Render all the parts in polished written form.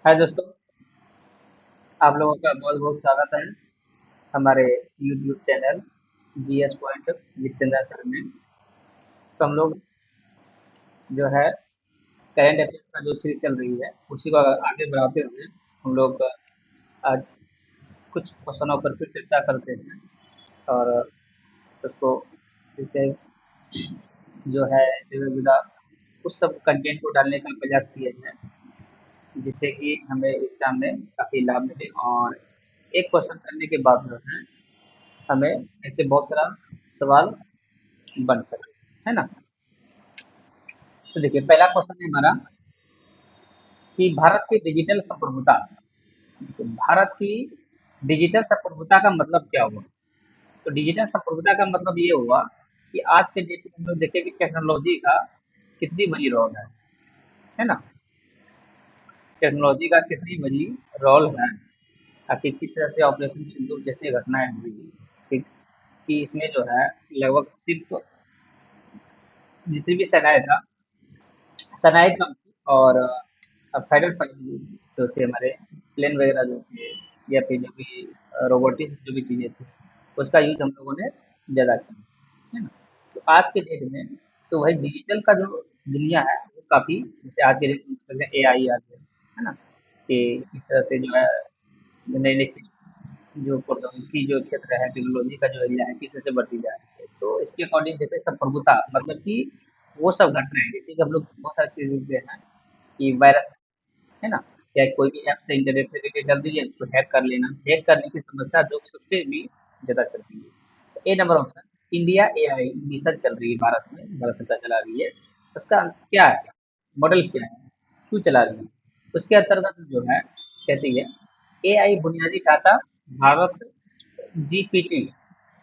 हाय दोस्तों, आप लोगों का बहुत बहुत स्वागत है हमारे YouTube channel GS point Jitendra sir में। तो हम लोग जो है करंट अफेयर्स का जो सीरीज चल रही है उसी को आगे बढ़ाते हुए हम लोग आज कुछ क्वेश्चनों पर फिर चर्चा करते हैं और उसको जैसे जो है विविधा उस सब कंटेंट को डालने का प्रयास किए हैं जिससे कि हमें एग्जाम में काफ़ी लाभ मिले और एक क्वेश्चन करने के बाद जो है हमें ऐसे बहुत सारा सवाल बन सके, है ना। तो देखिए पहला क्वेश्चन है हमारा कि भारत की डिजिटल संप्रभुता, तो भारत की डिजिटल संप्रभुता का मतलब क्या हुआ। तो डिजिटल संप्रभुता का मतलब ये हुआ कि आज के डेट में हम लोग देखें कि टेक्नोलॉजी का कितनी बड़ी रोल है ना। टेक्नोलॉजी का कितनी बड़ी रोल है, ताकि किस तरह से ऑपरेशन सिंदूर जैसी घटनाएं हुई कि, कि इसमें जो है लगभग सिर्फ जितनी भी सेनाएं था सनाए कम थी और फाइटर जो थे हमारे प्लेन वगैरह जो थे या फिर जो भी रोबोटिक्स जो भी चीज़ें थी उसका यूज हम लोगों ने ज़्यादा किया, है ना। तो आज के डेट में तो वही डिजिटल का जो दुनिया है वो काफ़ी जैसे आज के डेट में ए आई आ गया है ना, कि इस तरह से जो है नई नई चीज़ जो प्रौद्योगिकी जो क्षेत्र है टेक्नोलॉजी का जो एरिया है किस तरह से बढ़ती जा रही है। तो इसके अकॉर्डिंग जैसे सब प्रभुता मतलब कि वो सब घटनाएं जैसे कि हम लोग बहुत सारी चीज़ देखते हैं कि वायरस है ना, या कोई भी ऐप से इंटरनेट से रिलेटेड कर दीजिए उसको हैक कर लेना, हैक करने की समस्या जो सबसे भी ज़्यादा चल रही है। तो a number option India AI mission चल रही है भारत में, भारत सरकार चला रही है। उसका क्या है, मॉडल क्या है, क्यों चला रही है। उसके अंतर्गत जो है कहती है एआई बुनियादी ढांचा भारत जीपीटी,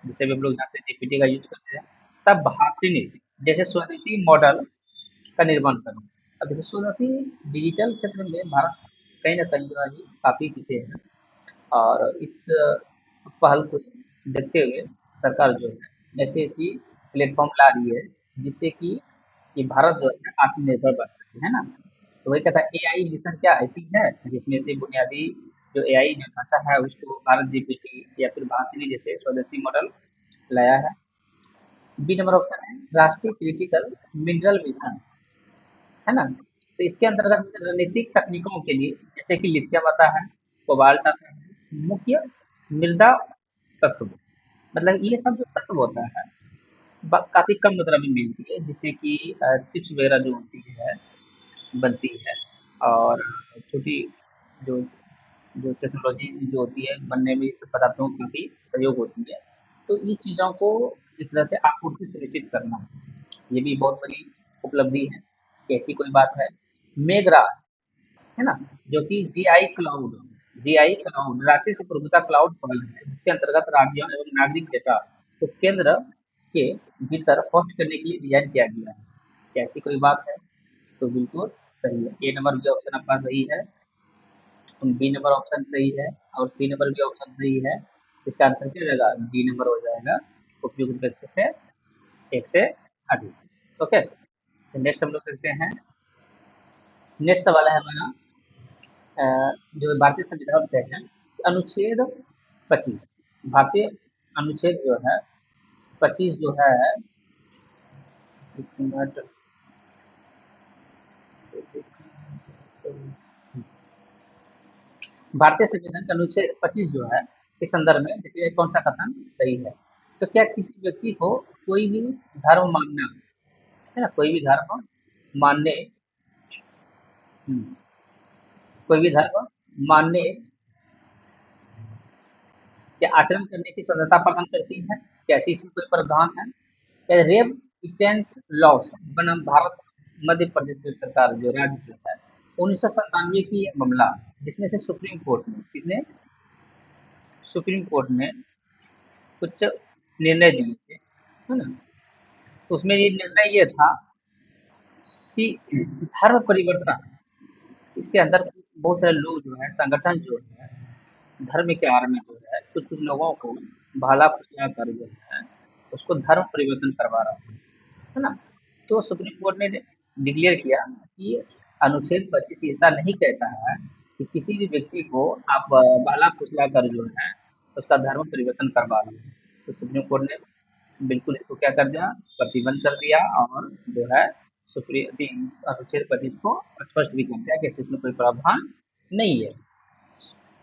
जिसे भी हम लोग जानते हैं जीपीटी का यूज करते हैं, तब भाषिनी जैसे स्वदेशी मॉडल का निर्माण करना। अब देखिए स्वदेशी डिजिटल क्षेत्र में भारत कहीं न कहीं जो है अभी काफ़ी पीछे है और इस पहल को देखते हुए सरकार जो है ऐसी-ऐसी प्लेटफ़ॉर्म ला रही है जिससे कि ये भारत जो है आत्मनिर्भर बन सके, है ना। तो वही कहता है एआई मिशन क्या ऐसी है जिसमें से बुनियादी जो एआई जो ढाँचा है उसको भारत जीपीटी या फिर भाषिनी जैसे स्वदेशी मॉडल लाया है। बी नंबर ऑप्शन है राष्ट्रीय क्रिटिकल मिनरल मिशन, है ना? तो इसके अंतर्गत रणनीतिक तकनीकों के लिए जैसे कि लिथियम आता है, कोबाल्ट आता है, मुख्य मृदा तत्व, मतलब ये सब जो तत्व होता है काफी कम मात्रा में मिलती है जिससे कि चिप्स वगैरह जो होती है बनती है और छोटी जो जो टेक्नोलॉजी जो होती है बनने में इस पदार्थों की भी सहयोग होती है। तो इस चीज़ों को एक तरह से आपूर्ति सुनिश्चित करना ये भी बहुत बड़ी उपलब्धि है। ऐसी कोई बात है मेघराज, है ना, जो कि जीआई क्लाउड राष्ट्रीय सुप्रभुता क्लाउड पहल है जिसके अंतर्गत राज्यों एवं नागरिक डेटा को केंद्र के भीतर होस्ट करने के लिए डिजाइन किया गया है। क्या ऐसी कोई बात है, तो बिल्कुल सही है, ए नंबर भी ऑप्शन आपका सही है, बी नंबर ऑप्शन सही है और सी नंबर भी ऑप्शन सही है। इसका आंसर क्या हो जाएगा, डी नंबर हो जाएगा, उपयुक्त व्यक्ति से एक से अधिक। ओके, तो नेक्स्ट हम लोग देखते हैं। नेक्स्ट सवाल है हमारा जो भारतीय संविधान से है अनुच्छेद 25, भारतीय अनुच्छेद जो है 25 जो है, एक मिनट, भारतीय संविधान का अनुच्छेद 25 जो है इस संदर्भ में देखिए कौन सा कथन सही है। तो क्या किसी व्यक्ति को कोई भी धर्म मानना, है ना, कोई भी धर्म मानने, हम्म, कोई भी धर्म मानने या आचरण करने की स्वतंत्रता प्रदान करती है, कैसी इसमें कोई प्रावधान है। रेप स्टैंड लॉस बनाम भारत मध्य प्रदेश जो सरकार जो राज्य जो है 1997 की ये मामला जिसमें से सुप्रीम कोर्ट ने किसने, सुप्रीम कोर्ट ने कुछ निर्णय दिए थे, है ना। तो उसमें ये निर्णय ये था कि धर्म परिवर्तन, इसके अंदर बहुत सारे लोग जो है संगठन जो है धर्म के आड़ में जो है कुछ कुछ लोगों को भाला फुसला कर जो है उसको धर्म परिवर्तन करवा रहा है ना। तो सुप्रीम कोर्ट ने डिक्लेयर किया कि अनुच्छेद 25 ऐसा नहीं कहता है कि किसी भी व्यक्ति को आप बाला फुसला कर जो है उसका धर्म परिवर्तन करवा लो। तो सुप्रीम कोर्ट ने बिल्कुल इसको क्या कर दिया, प्रतिबंध कर दिया और जो है सुप्रीम अनुच्छेद 25 को स्पष्ट भी कर दिया कि इसमें कोई प्रावधान नहीं है।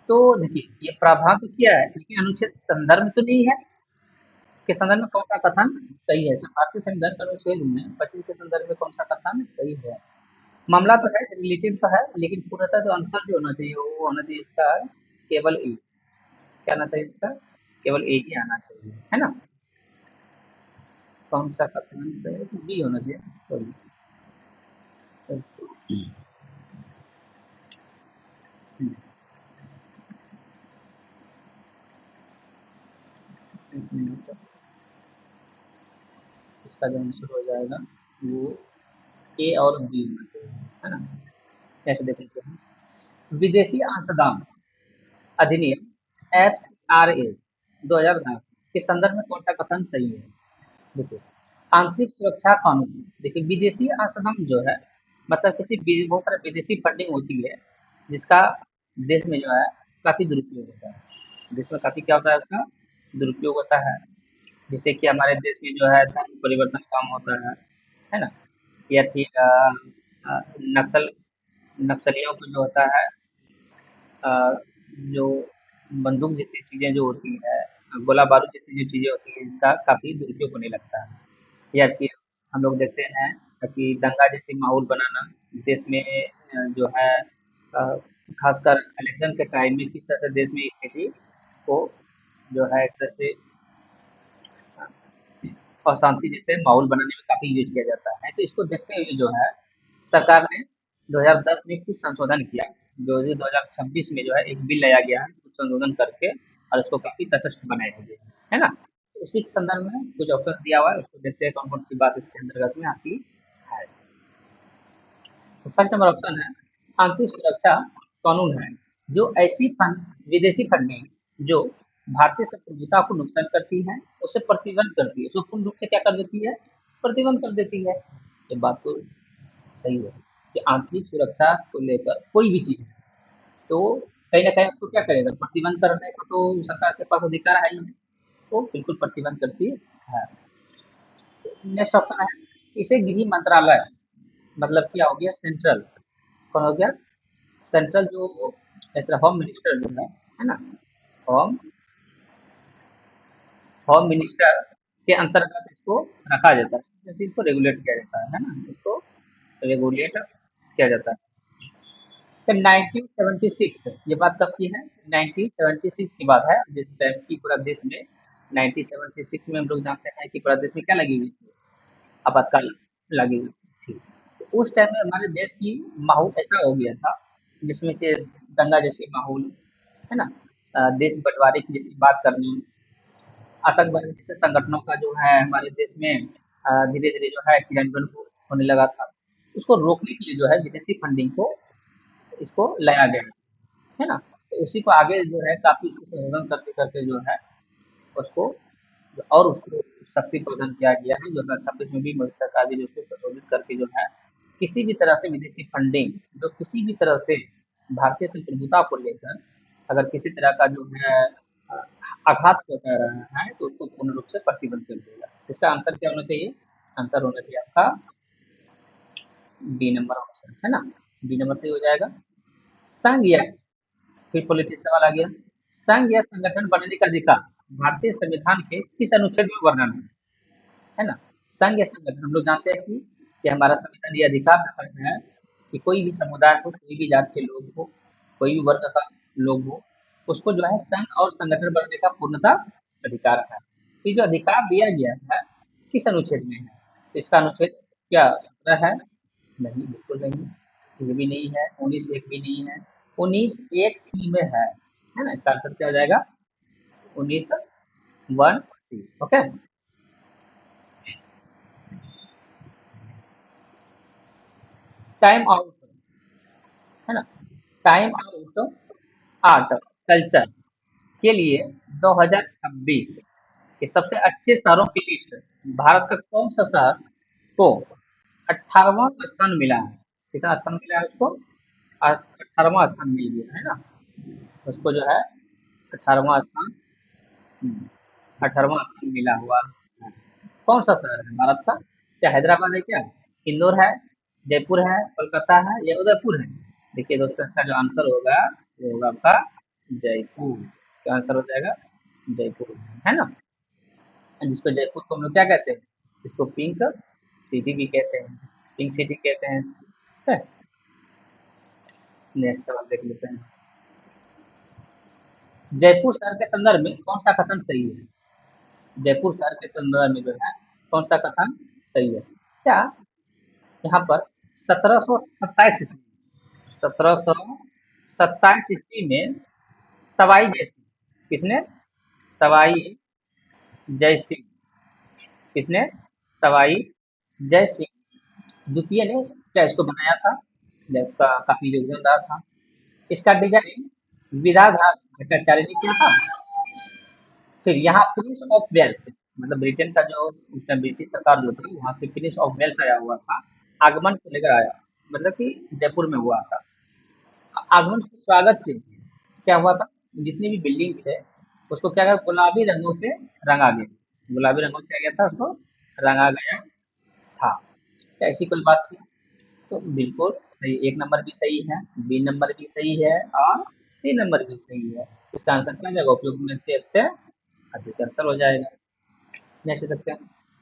तो देखिए ये प्रावधान तो किया है लेकिन अनुच्छेद संदर्भ तो नहीं है कि संदर्भ में कौन सा कथन सही है। भारतीय संविधान का अनुच्छेद में 25 के संदर्भ में कौन सा कथन सही है। मामला तो है, रिलेटिव तो है, लेकिन पूर्णतः जो आंसर जो होना चाहिए वो होना चाहिए इसका केवल ए। क्या आना चाहिए इसका, केवल ए ही आना चाहिए, है ना। कौन सा कथन सही है, बी होना चाहिए, सॉरी। एक मिनट, इसका जो आंसर हो जाएगा वो ए और बी होना चाहिए, है ना। कैसे देखेंगे हम, विदेशी अंशदान अधिनियम एफ आर ए 2010 के संदर्भ में कौन सा कथन सही है। देखिए आंतरिक सुरक्षा कानून, देखिए विदेशी अंशदान जो है मतलब बहुत सारे विदेशी फंडिंग होती है जिसका देश में जो है काफी दुरुपयोग होता है। देश में काफी क्या होता है उसका दुरुपयोग होता है। जैसे कि हमारे देश में जो है धर्म परिवर्तन काम होता है ना। या फिर नक्सल नक्सलियों को जो होता है अ, जो बंदूक जैसी चीजें जो होती है, गोला बारूद जैसी जो चीजें होती है इसका काफी दुरुपयोग होने लगता है। या फिर हम लोग देखते हैं कि दंगा जैसे माहौल बनाना देश में जो है अ, खासकर इलेक्शन के टाइम में किस तरह से देश में स्थिति को जो है एक तरह से अशांति जैसे माहौल बनाने में काफी यूज किया जाता है। तो इसको देखते हुए जो है सरकार ने 2010 में कुछ संशोधन किया, जो 2026 में जो है एक बिल लाया गया है कुछ संशोधन करके और उसको काफी तटस्थ बनाया गया है ना। तो उसी के संदर्भ में कुछ ऑप्शन दिया हुआ है, उसको देखते हैं कौन कौन सी बात इसके अंतर्गत में आती है। तो फर्स्ट नंबर ऑप्शन है आंतरिक सुरक्षा कानून है जो ऐसी फंड विदेशी फंडिंग जो भारतीय संप्रभुता को नुकसान करती है उसे प्रतिबंध करती है, उसको पूर्ण रूप से क्या कर देती है, प्रतिबंध कर देती है। ये बात तो सही है कि आंतरिक सुरक्षा को लेकर कोई भी चीज है तो कहीं ना कहीं उसको क्या करेगा, प्रतिबंध करने को तो सरकार के पास अधिकार है ही, तो बिल्कुल प्रतिबंध करती है। नेक्स्ट ऑप्शन है इसे गृह मंत्रालय मतलब क्या हो गया सेंट्रल, कौन हो गया सेंट्रल जो होम मिनिस्टर जो है ना, होम होम मिनिस्टर के अंतर्गत इसको रखा जाता है, जैसे इसको रेगुलेट किया जाता है ना, इसको रेगुलेट किया जाता है। फिर 1976 ये बात कब की है, 1976 की बात है जिस टाइम की पूरा देश में 1976 में हम लोग जानते हैं कि पूरा देश में क्या लगी हुई थी, आपातकाल लगी हुई थी। तो उस टाइम में हमारे देश की माहौल ऐसा हो गया था जिसमें से दंगा जैसे माहौल, है ना, देश बंटवारे की जैसी बात करनी, आतंकवादी जैसे संगठनों का जो है हमारे देश में धीरे धीरे जो है क्रियान्वयन होने लगा था। उसको रोकने के लिए जो है विदेशी फंडिंग को इसको लाया गया, है ना। तो उसी को आगे जो है काफी इसको संशोधन करते करते जो है उसको और उसको शक्ति प्रदान किया गया है। 2026 में भी मोदी सरकार भी जो उसको संशोधित करके जो है किसी भी तरह से विदेशी फंडिंग जो किसी भी तरह से भारतीय संप्रभुता को लेकर अगर किसी तरह का जो है अ, आघात पहुंचा रहा है तो उसको पूर्ण रूप से प्रतिबंध कर देगा। इसका आंसर क्या होना चाहिए, आंसर होना चाहिए आपका बी नंबर ऑप्शन, है ना। बी नंबर से हो जाएगा। संघ या फिर पॉलिटिक्स सवाल आ गया, संघ या संगठन बनने का अधिकार भारतीय संविधान के किस अनुच्छेद में वर्णन है ना। संघ या संगठन हम लोग जानते हैं कि हमारा संविधान ये अधिकार रखता है कि कोई भी समुदाय हो, कोई भी जात के लोग हो, कोई भी वर्ग का लोग हो, उसको जो है संघ और संगठन बनने का पूर्णता अधिकार है। तो ये जो अधिकार दिया गया है किस अनुच्छेद में है, तो इसका अनुच्छेद क्या 17 है, नहीं बिल्कुल नहीं, ये भी नहीं है, 19 एक भी नहीं है, 19 1 सी में है ना। इसका आंसर क्या हो जाएगा 19 1 सी। ओके, टाइम आउट, है ना, टाइम आउट आर्ट कल्चर के लिए 2026 के सबसे अच्छे शहरों की लिस्ट भारत का कौन सा शहर को 18वां स्थान मिला है, कितना स्थान मिला है उसको, 18वां स्थान मिल गया है ना, उसको जो है 18वां स्थान, 18वां स्थान मिला हुआ है। कौन सा शहर है भारत का? क्या हैदराबाद है क्या? इंदौर है? जयपुर है? कोलकाता है या उदयपुर है? देखिए दोस्तों, इसका जो आंसर होगा वो होगा आपका जयपुर। क्या आंसर हो जाएगा? जयपुर, है ना। जिसको जयपुर को हम लोग क्या कहते हैं? इसको पिंक सिटी भी कहते हैं, पिंक सिटी कहते हैं इसको, ठीक है। नेक्स्ट सवाल देख लेते हैं। जयपुर शहर के संदर्भ में कौन सा कथन सही है? जयपुर शहर के संदर्भ में जो है कौन सा कथन सही है? क्या यहाँ पर 1727 ईस्वी, 1727 ईस्वी में सवाई जयसिंह, किसने? सवाई जय सिंह, किसने? सवाई जय सिंह द्वितीय ने क्या इसको बनाया था? या इसका काफी योगदान रहा था। इसका डिजाइन विराधार भट्टाचार्य ने किया था। फिर यहाँ प्रिंस ऑफ वेल्स, मतलब ब्रिटेन का जो उस टाइम ब्रिटिश सरकार जो थी वहां से प्रिंस ऑफ वेल्स आया हुआ था, आगमन को लेकर आया, मतलब कि जयपुर में हुआ था। आगमन के स्वागत के लिए क्या हुआ था? जितनी भी बिल्डिंग्स थे उसको क्या किया? गुलाबी रंगों से रंगा गया। गुलाबी रंगों से क्या गया था? उसको रंगा गया था। क्या ऐसी कोई बात थी? तो बिल्कुल सही, एक नंबर भी सही है, बी नंबर भी सही है और सी नंबर भी सही है। इसका आंसर क्या हो जाएगा? उपयुक्त में से एक से अधिक आंसर हो जाएगा। नेक्स्ट देखते हैं।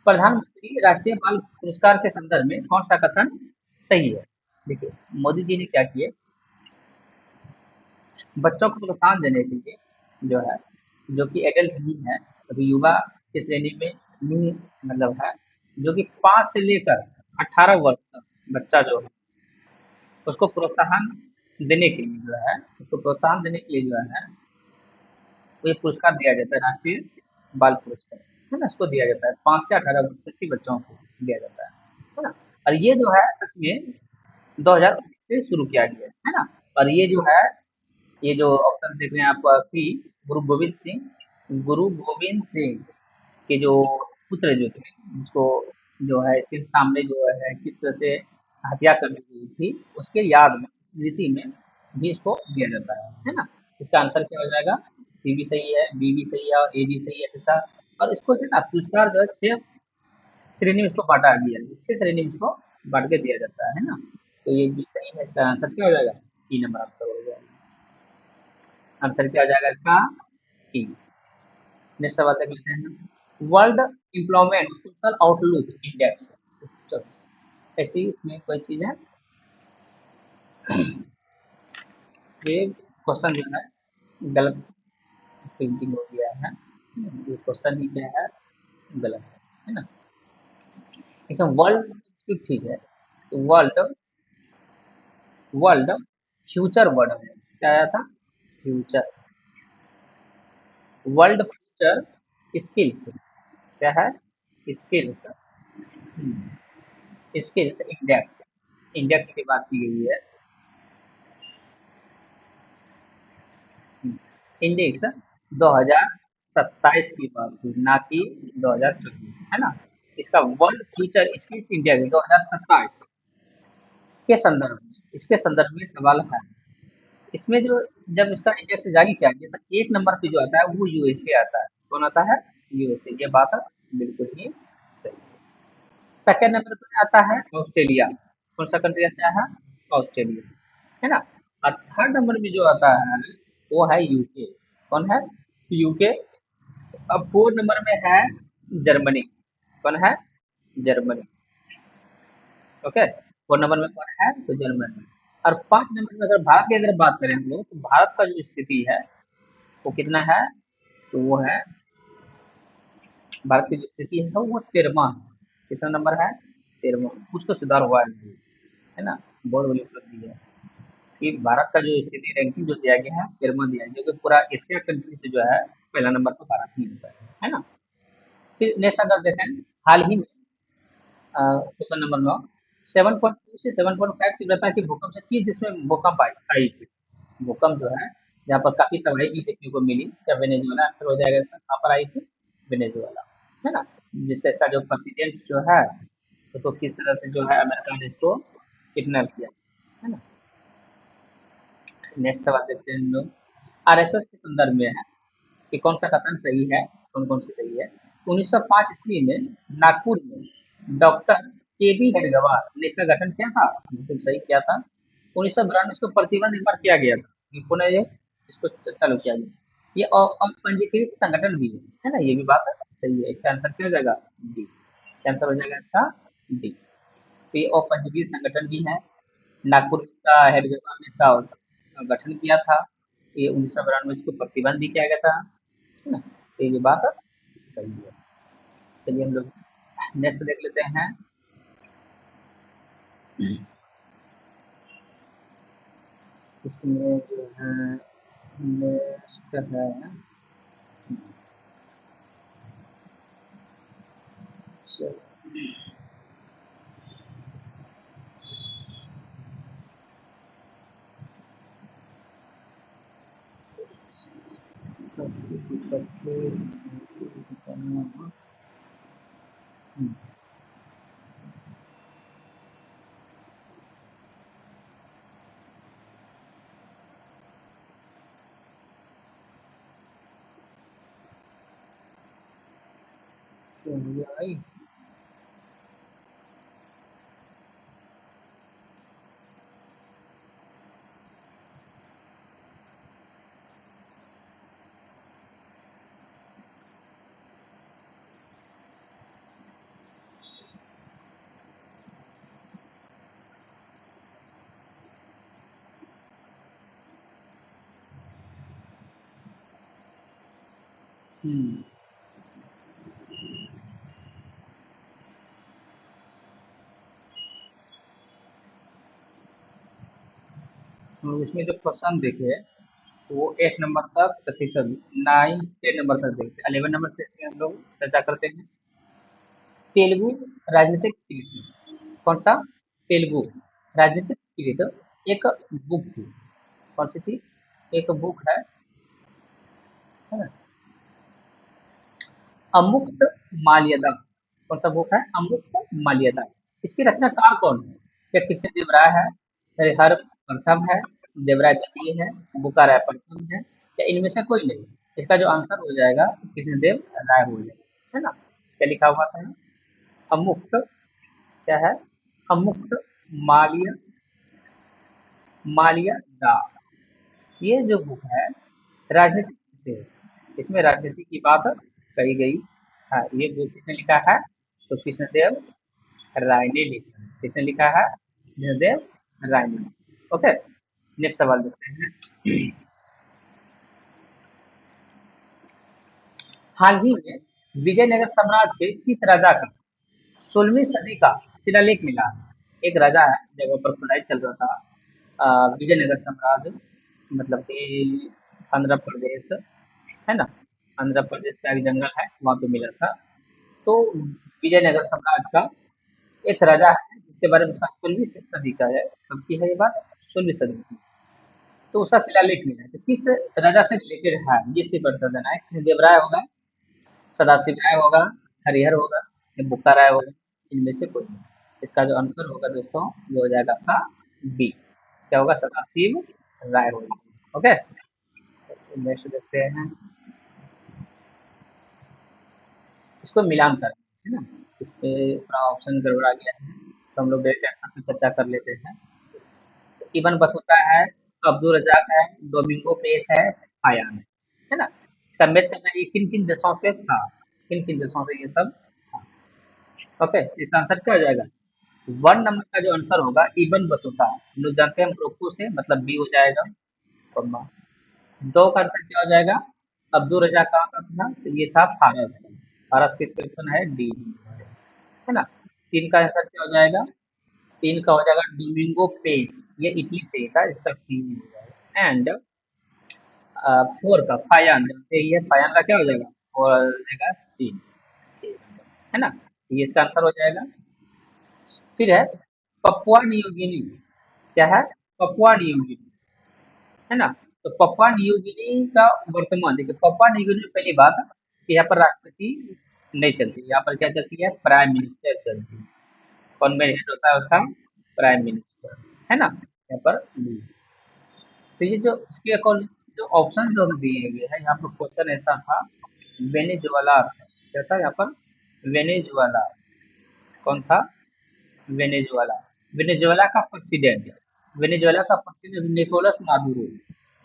प्रधानमंत्री राष्ट्रीय बाल पुरस्कार के संदर्भ में कौन सा कथन सही है? देखिए, मोदी जी ने क्या किए, बच्चों को प्रोत्साहन देने के लिए जो है, जो कि एडल्ट नहीं है, अभी युवा की श्रेणी में नहीं, मतलब है, जो कि 5 से लेकर 18 वर्ष तक बच्चा जो है उसको प्रोत्साहन देने के लिए जो है, उसको प्रोत्साहन देने के लिए जो है वो एक पुरस्कार दिया जाता है, राष्ट्रीय बाल पुरस्कार, है ना। उसको दिया जाता है 5 से 18 वर्ष तक के बच्चों को दिया जाता है ना। और ये जो है सच में 2019 से शुरू किया गया है ना। और ये जो है, ये जो ऑप्शन देख रहे हैं आप, सी, गुरु गोविंद सिंह के जो पुत्र जो थे, जिसको जो है इसके सामने जो है किस तरह से हत्या कर दी गई थी, उसके याद में, स्मृति में भी इसको दिया जाता है ना। इसका आंसर क्या हो जाएगा? सी भी सही है, बी भी सही है और ए भी सही है तथा। और इसको जो है ना पुरस्कार जो है 6 श्रेणी में इसको बांटा गया है, 6 श्रेणी में इसको बांट के दिया जाता है ना। तो ये भी सही है, इसका आंसर क्या हो जाएगा? टी नंबर आंसर हो जाएगा। आंसर क्या हो जाएगा इसका? टी। नेक्स्ट सवाल देख लेते हैं। World employment social outlook index, ऐसी इसमें कोई चीज है? ये क्वेश्चन जो है गलत प्रिंटिंग हो गया है, ये क्वेश्चन ही क्या है? गलत है ना। इसमें वर्ल्ड ठीक है, तो वर्ल्ड, वर्ल्ड फ्यूचर वर्ड है, क्या आया था? फ्यूचर, वर्ल्ड फ्यूचर स्किल्स, क्या है? स्किल्स, स्किल्स इंडेक्स, इंडेक्स की बात की गई है। इंडेक्स 2027 की बात थी, ना कि 2024, है ना। इसका वर्ल्ड फ्यूचर स्किल्स इंडेक्स 2027 के संदर्भ में, इसके संदर्भ में सवाल है। इसमें जो, जब इसका इंडेक्स जारी किया गया तो एक नंबर पे जो आता है वो यूएसए आता है। कौन आता है? यूएसए। ये बात बिल्कुल ही सही है। सेकेंड नंबर पे आता है ऑस्ट्रेलिया। कौन सा कंट्री आता है? ऑस्ट्रेलिया, है ना। और थर्ड नंबर में जो आता है वो है यूके। कौन है? यूके। अब फोर्थ नंबर में है जर्मनी। कौन है? जर्मनी। ओके, फोर्थ नंबर में कौन है? तो जर्मनी। और 5 नंबर में अगर भारत की अगर बात करें हम लोग, तो भारत का जो स्थिति है वो कितना है? तो वो है, भारत की जो स्थिति है वो 13वां है। कितना नंबर है? 13वां। कुछ तो सुधार हुआ है ना। बहुत बड़ी उपलब्धि है कि भारत का जो स्थिति रैंकिंग जो दिया गया है 13वां दिया गया, जो कि पूरा एशिया कंट्री से जो है पहला नंबर तो भारत ही होता है ना। फिर नेक्स्ट अगर देखें, हाल ही में क्वेश्चन नंबर 9, 7.2 से 7.5 तीव्रता के भूकंप से किस देश में भूकंप आई आई थी? भूकंप जो है जहाँ पर काफी तबाही भी देखने को मिली, क्या वेनेजुएला आंसर हो जाएगा इसका? कहाँ पर आई थी? वेनेजुएला, है ना। जिसका इसका जो प्रेसिडेंट जो है उसको किस तरह से जो है अमेरिका ने इसको किडनैप किया, है ना। नेक्स्ट सवाल देखते हैं हम लोग। आरएसएस के संदर्भ में है कि कौन सा कथन सही है, कौन-कौन सी सही है। 1905 ईस्वी में नागपुर में डॉक्टर केबी हेडगेवार ने इसका गठन किया था, बिल्कुल सही किया था। 1992 इसको प्रतिबंध एक बार किया गया था, ये पुनः ये इसको चालू किया गया। ये अपंजीकृत संगठन भी है ना? ये भी बात सही है। इसका आंसर क्या हो जाएगा? डी। क्या आंसर हो जाएगा इसका? डी। तो ये अपंजीकृत संगठन भी है। नागपुर में इसका हेडगेवार ने इसका गठन किया था। ये 1992 में इसको प्रतिबंध भी किया गया था, है ना? तो ये बात सही है। चलिए हम लोग नेक्स्ट देख लेते हैं। इसमें जो है नेक्स्ट है, चलो तो इसमें जो क्वेश्चन देखे वो 8 नंबर तक प्रतिशत 9 10 नंबर तक देखते हैं। 11 नंबर से इसमें हम लोग चर्चा करते हैं। तेलुगु राजनीतिक कृत, कौन सा? तेलुगु राजनीतिक कृत एक बुक थी। कौन सी थी? एक बुक है ना? अमुक्त माल्यदा। कौन सा बुक है? अमुक्त माल्यदा। इसके रचनाकार कौन है? क्या कृष्णदेव राय है, हरिहर प्रथम है, देवराय द्वितीय है, बुकाराय प्रथम है, या इनमें से कोई नहीं? इसका जो आंसर हो जाएगा कृष्णदेव राय हो जाएगा, है ना? क्या लिखा हुआ था? अमुक्त, क्या है? अमुक्त माल्य माल्यदा। ये जो बुक है राजनीति से है। इसमें राजनीति की बात कही गई। हाँ, ये बुक किसने लिखा है? तो कृष्णदेव राय ने लिखा है। किसने लिखा है? कृष्णदेव राय ने। ओके, नेक्स्ट सवाल देखते हैं। हाल ही में विजयनगर साम्राज्य के किस राजा का 16वीं सदी का शिलालेख मिला है? एक राजा है, जगह पर खुदाई चल रहा था। विजयनगर साम्राज्य, मतलब कि आंध्र प्रदेश, है ना? आंध्र प्रदेश का एक जंगल है, वहां पे मिला था। तो विजयनगर साम्राज्य का एक राजा है जिसके बारे में उसका 16वीं सदी का है। कब की है ये बात? 16वीं सदी की। तो उसका शिलालेख मिला है। तो किस राजा से रिलेटेड है ये सिर्फ बता देना है। कृष्णदेवराय होगा, सदाशिव राय होगा, हरिहर होगा, या बुक्का राय होगा, इनमें से कोई नहीं। इसका जो आंसर होगा दोस्तों वो हो जाएगा आपका बी। क्या होगा? सदाशिव राय होगा। ओके, नेक्स्ट देखते हैं। इसको मिलान कर, है ना? इसमें थोड़ा ऑप्शन गड़बड़ा गया है, तो हम लोग डायरेक्ट आंसर पे चर्चा कर लेते हैं। तो इबन बतूता है, अब्दुल रजाक है, डोमिंगो पेस है, फायान है ना? इसका मैच करना ये किन किन देशों से था, किन किन देशों से ये सब था। ओके, इसका आंसर क्या हो जाएगा? वन नंबर का जो आंसर होगा इबन बतूता, हम लोग जानते हैं मोरक्को से, मतलब बी हो जाएगा। कॉमा। दो का आंसर क्या हो जाएगा? अब्दुल रजाक कहाँ का था? तो ये था फारस का। फारस की क्वेश्चन है डी, है ना? तीन का आंसर क्या हो जाएगा? तीन का हो जाएगा डोमिंगो पेस, ये इटली से था, इसका सी हो जाएगा। एंड फोर का फायान, जैसे ये फायान का क्या हो जाएगा? और हो जाएगा चीन, है ना? ये इसका आंसर हो जाएगा। फिर है पपुआ न्यू गिनी। क्या है? पपुआ न्यू गिनी, है ना? तो पपुआ न्यू गिनी का वर्तमान देखिए, पपुआ न्यू गिनी में पहली बात कि यहाँ पर राष्ट्रपति नहीं चलती, यहाँ पर क्या चलती है? प्राइम मिनिस्टर चलती है। कौन मेन हेड होता है उसका? प्राइम मिनिस्टर, है ना? यहाँ पर तो ये जो इसके अकॉर्डिंग जो ऑप्शन जो हमें दिए हुए हैं, यहाँ पर क्वेश्चन ऐसा था, वेनेजुएला क्या था यहाँ पर, वेनेजुएला कौन था, वेनेजुएला, वेनेजुएला का प्रेसिडेंट, वेनेजुएला का प्रेसिडेंट निकोलस मादुरो,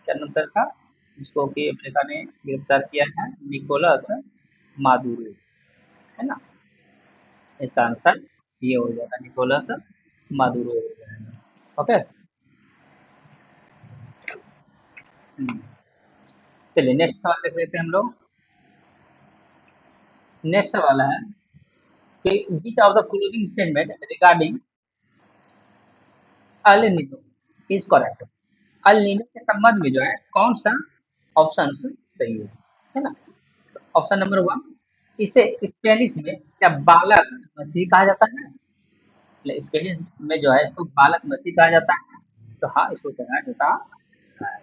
क्या नाम था, जिसको कि अमेरिका ने गिरफ्तार किया है, निकोलस मादुरो, है ना। इसका आंसर ये हो जाएगा, निकोलस मादुरो हो जाएगा। ओके। हम्म, चलिए नेक्स्ट सवाल देख लेते हैं हम लोग। नेक्स्ट सवाल है कि which of the following statement regarding El Nino is correct. El Nino के संबंध में जो है कौन सा ऑप्शन सही है ना। ऑप्शन नंबर वन, इसे स्पेनिश में क्या बालक मसीह कहा जाता है, मतलब स्पेनिश में जो है इसको बालक मसीह कहा जाता है, तो हाँ इसको कहना जाता है।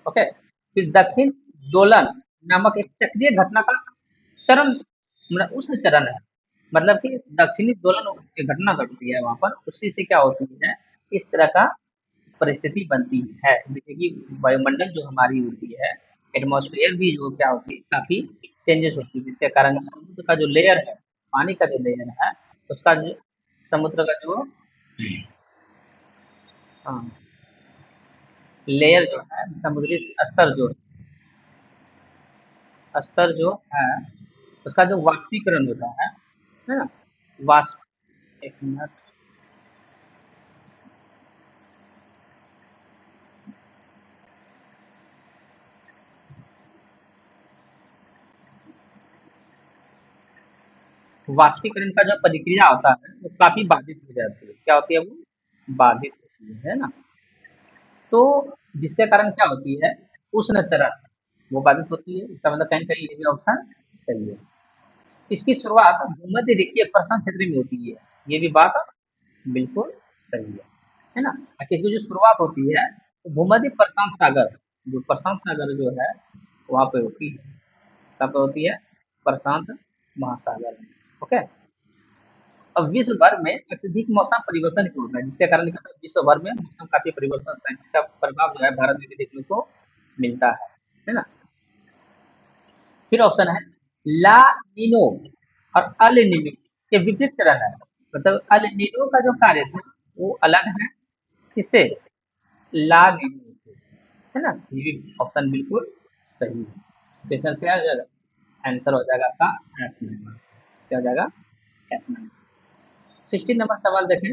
ओके। फिर दक्षिण दोलन नामक एक चक्रीय घटना का चरण, मतलब उस चरण है, मतलब कि दक्षिणी दोलन की घटना घटती है वहां पर, उसी से क्या होती है, इस तरह का परिस्थिति बनती है, जैसे कि वायुमंडल जो हमारी होती है, एटमॉस्फेयर भी जो क्या होती है काफी चेंजेस होती है, जिसके कारण समुद्र का जो लेयर है, पानी का जो लेयर है, उसका जो समुद्र का जो हाँ, लेयर जो है समुद्री स्तर जो है उसका जो वाष्पीकरण होता है ना, वाष्प, एक मिनट, वाष्पीकरण का जो प्रक्रिया होता है वो काफी बाधित हो जाती है, क्या होती है वो बाधित होती है ना। तो जिसके कारण क्या होती है, उष्ण चरण वो बाधित होती है, इसका मतलब कहीं कहीं ये भी ऑप्शन सही है। इसकी शुरुआत भूमध्य रेखीय प्रशांत क्षेत्र में होती है, ये भी बात बिल्कुल सही है ना। इसकी जो शुरुआत होती है तो भूमध्य प्रशांत सागर, जो प्रशांत सागर जो है वहां पे होती है, कहाँ पे होती है, प्रशांत महासागर में। ओके। अब विश्व भर में अत्यधिक मौसम परिवर्तन क्यों होता है, जिसके कारण क्या होता है, विश्व भर में मौसम काफी परिवर्तन होता है, जिसका प्रभाव जो है भारत में भी देखने को मिलता है ना। फिर ऑप्शन है ला नीनो और अल नीनो के विपरीत चरण है, मतलब अल नीनो का जो कार्य था वो अलग है किससे, ला नीनो से, है ना। ये भी ऑप्शन बिल्कुल सही है। तो इसका क्या हो जाएगा, आंसर हो जाएगा आपका एफ नंबर, क्या हो जाएगा, एफ नंबर। 16 नंबर सवाल देखें।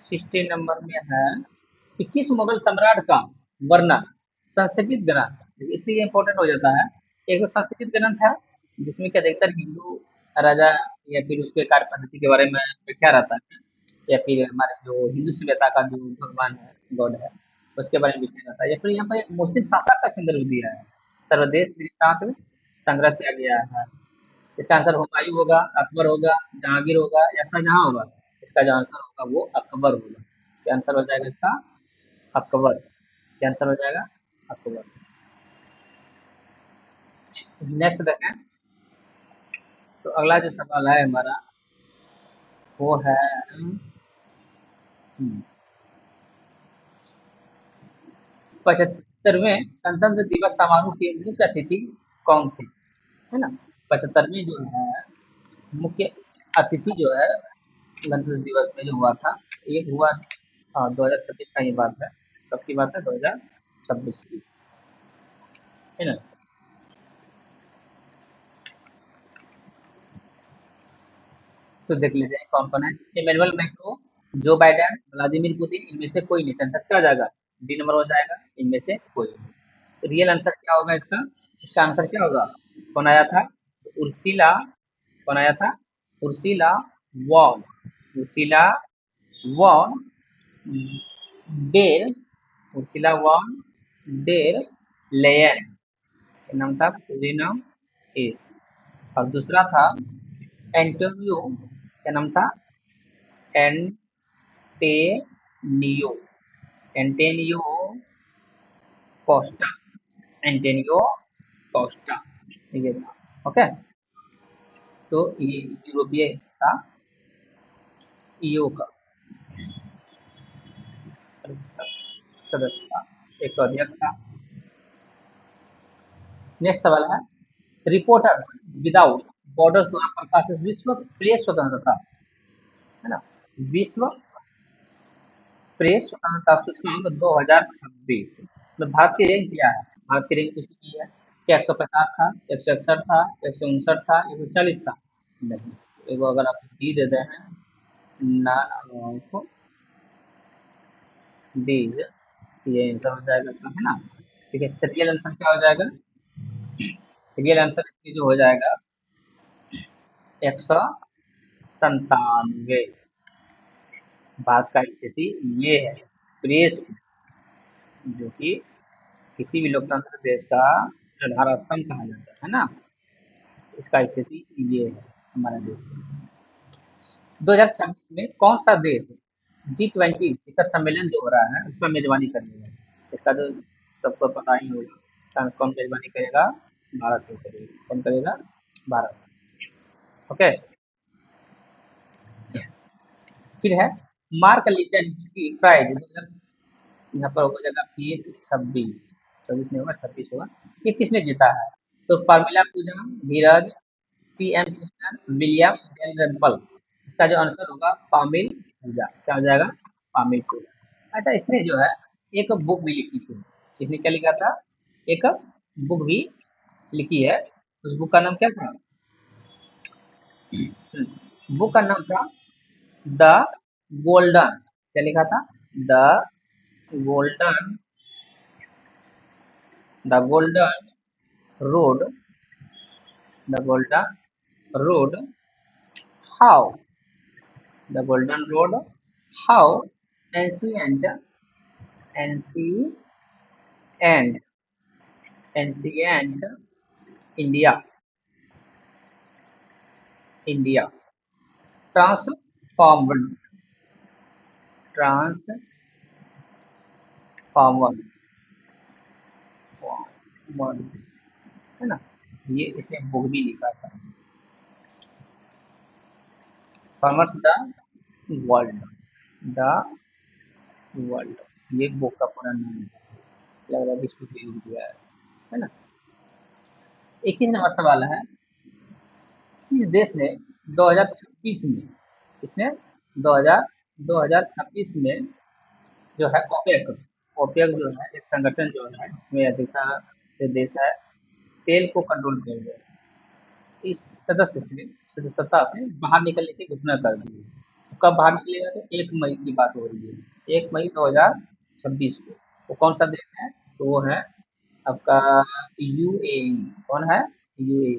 16 नंबर में है कि किस मुगल सम्राट का वर्णन संस्कृत ग्रंथ, इसलिए इम्पोर्टेंट हो जाता है, एक तो संस्कृत ग्रंथ है जिसमें कि अधिकतर हिंदू राजा या फिर उसके कार्य पद्धति के बारे में व्याख्या रहता है, या फिर हमारे जो हिंदू सभ्यता का जो भगवान है, गॉड है, उसके बारे में व्याख्या रहता है, या फिर यहाँ पर मुस्लिम शासक का संदर्भ दिया है, सर्वदेश वृत्तांत संग्रह किया गया है। इसका आंसर हुमायूं होगा, अकबर होगा, जहांगीर होगा या शाहजहां होगा। इसका जो आंसर होगा वो अकबर होगा। क्या आंसर हो जाएगा इसका, अकबर। क्या आंसर हो जाएगा, अकबर। नेक्स्ट देखें। तो अगला जो सवाल है हमारा वो है, हम्म, 75वें गणतंत्र दिवस समारोह के मुख्य अतिथि कौन थे, है ना। 75वें जो है मुख्य अतिथि जो है गणतंत्र दिवस में जो हुआ था, ये हुआ 2026 का, ये बात है, कब की बात है, 2026 की, है ना। तो देख लेते हैं कौन कौन है, Emmanuel macro, Joe Biden, Vladimir Putin, इनमें से कोई नहीं, आंसर क्या हो जाएगा, डी नंबर हो जाएगा, इनमें से कोई नहीं। रियल आंसर क्या होगा इसका, इसका आंसर क्या होगा, कौन आया था, उर्सिला, कौन आया था, Ursula von, Ursula von der, Ursula von der Leyen, नाम था पूरे नाम ए। और दूसरा था एंटोनियो, क्या नाम था, Antonio, Antonio Costa, Antonio Costa, ये था। ओके। तो ये यूरोपीय था, ईओ का। सदस्य था, एक अध्यक्ष था। नेक्स्ट सवाल है, रिपोर्टर्स विदाउट बॉर्डर्स द्वारा प्रकाशित विश्व प्रेस स्वतंत्रता, है ना, विश्व प्रेस स्वतंत्रता सूचकांक 2026, मतलब भारत की रैंक क्या है? भारत की रैंक कितनी की है? क्या 150 था, 161 था, 159 था, 140 था? नहीं, एगो अगर आप डी दे रहे हैं, नॉन ऑफ डीज, ये आंसर हो जाएगा इसका, है ना। ठीक है, रियल आंसर क्या हो जाएगा? रियल आंसर इसकी जो हो जाएगा 197। भारत का स्थिति ये है, प्रेस जो कि किसी भी लोकतंत्र देश का आधार स्तंभ कहा जाता है ना, इसका स्थिति ये है हमारा देश। 2026 में कौन सा देश G20 शिखर सम्मेलन जो हो रहा है उसका मेजबानी करेगा? इसका जो सबको पता ही होगा, इसका कौन मेजबानी करेगा? भारत ही करेगा। कौन करेगा? भारत। ओके। फिर है मार्क लिटन की प्राइज, यहाँ पर हो जाएगा फिर 26, 26 नहीं होगा, 26 होगा। ये किसने जीता है? तो फॉर्मूला पूजा, धीरज, पीएम कृष्णन, विलियम डेलरम्पल। इसका जो आंसर होगा पामिल पूजा, क्या हो जाएगा? पामिल पूजा। अच्छा, इसने जो है एक बुक भी लिखी थी। इसने क्या लिखा था? एक बुक भी लिखी है। उस बुक का नाम क्या था? बुक का नाम था द गोल्डन, क्या लिखा था? The golden, the golden road, the golden road how, the golden road how ancient, ancient, ancient India, India transformed, transformer, है ना। ये इसने बुक भी लिखा था, formers the world, the world, ये बुक का पूरा नाम है। लग रहा है कि इसको लिख दिया है ना। 21 नंबर सवाल है, इस देश ने 2026 में, इसने 2000 2026 में जो है ओपेक, ओपेक जो है एक संगठन जो है इसमें अधिकतर देश है तेल को कंट्रोल कर रहे हैं, इस सदस्यता से बाहर निकलने की घोषणा कर दी है। तो कब बाहर निकलेगा? तो 1 मई की बात हो रही है, 1 मई 2026 को। वो कौन सा देश है? तो वो है आपका यूएई। कौन है? यूएई।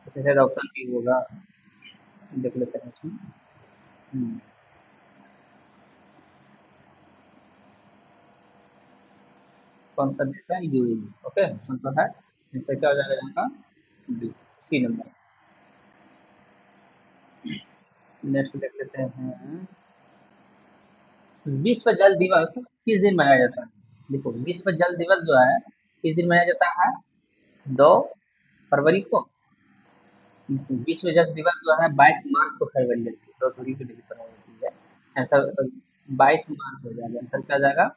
इससे शायद ऑप्शन भी होगा, देख लेते हैं इसमें। हम्म, कौन सा देश है? यूएई। ओके, कौन सा है? इससे क्या हो जाएगा यहाँ का? बी, सी नंबर। नेक्स्ट देख लेते हैं, विश्व जल दिवस किस दिन मनाया जाता है? देखो, विश्व जल दिवस जो है किस दिन मनाया जाता है? 2 फरवरी को। विश्व जल दिवस जो है 22 मार्च को फरवरी लगती है, 2 फरवरी को नहीं मनाई जाती है। आंसर 22 मार्च हो जाएगा, आंसर क्या आ जाएगा?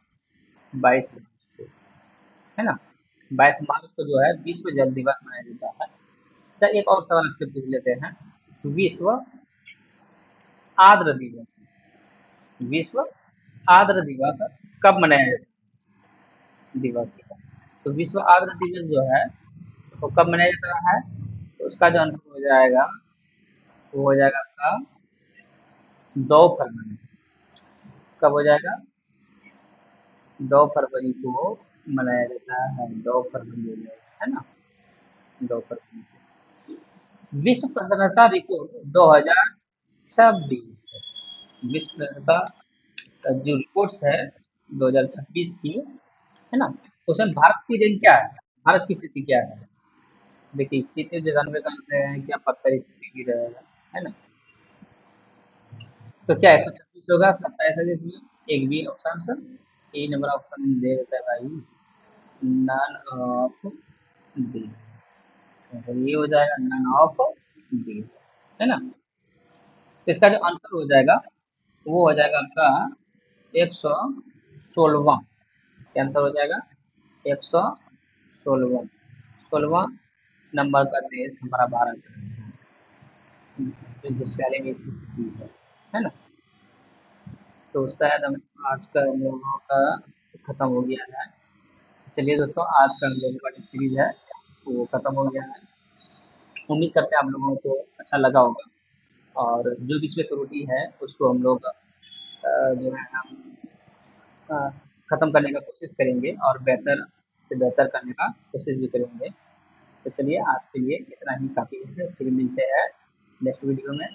22 मार्च को, है ना। 22 मार्च को जो है विश्व जल दिवस मनाया जाता है। अच्छा, एक और सवाल आपसे पूछ लेते हैं, विश्व आर्द्र दिवस, विश्व आर्द्र दिवस कब मनाया जाता है? दिवस, तो विश्व आर्द्र दिवस जो है वो कब मनाया जाता है? तो उसका जो आंसर हो जाएगा वो हो जाएगा आपका 2 फरवरी। कब हो जाएगा? 2 फरवरी को मनाया जाता है, 2 फरवरी हो जाएगा, है ना। 2 फरवरी को विश्व प्रसन्नता रिपोर्ट 2026, विश्व प्रसन्नता का जो रिपोर्ट्स है 2026 की, है ना, उसमें भारत की रैंक क्या है? भारत की स्थिति क्या है? देखिए, स्थिति 93 का है, क्या पत्थर स्थिति की रहेगा, है ना। तो क्या 136 होगा? 27 है जिसमें एक बी ऑप्शन सर, ए नंबर ऑप्शन दे देता है भाई, नन ऑफ डी। तो ये हो जाएगा नन ऑफ डी, है ना। तो इसका जो आंसर हो जाएगा वो हो जाएगा आपका 116। कैंसिल हो जाएगा। 116वां 16वां नंबर का देश हमारा भारत जो गुस्सैली में स्थिति है ना। तो शायद हम आज का हम लोगों का खत्म हो गया है। चलिए दोस्तों, आज का हम लोगों का जो सीरीज है वो खत्म हो गया है। उम्मीद करते हैं आप लोगों को अच्छा लगा होगा, और जो भी इसमें त्रुटि है उसको हम लोग जो है हम अ, खत्म करने का कोशिश करेंगे, और बेहतर से बेहतर करने का कोशिश भी करेंगे। तो चलिए, आज के लिए इतना ही काफ़ी है, फिर मिलते हैं नेक्स्ट वीडियो में।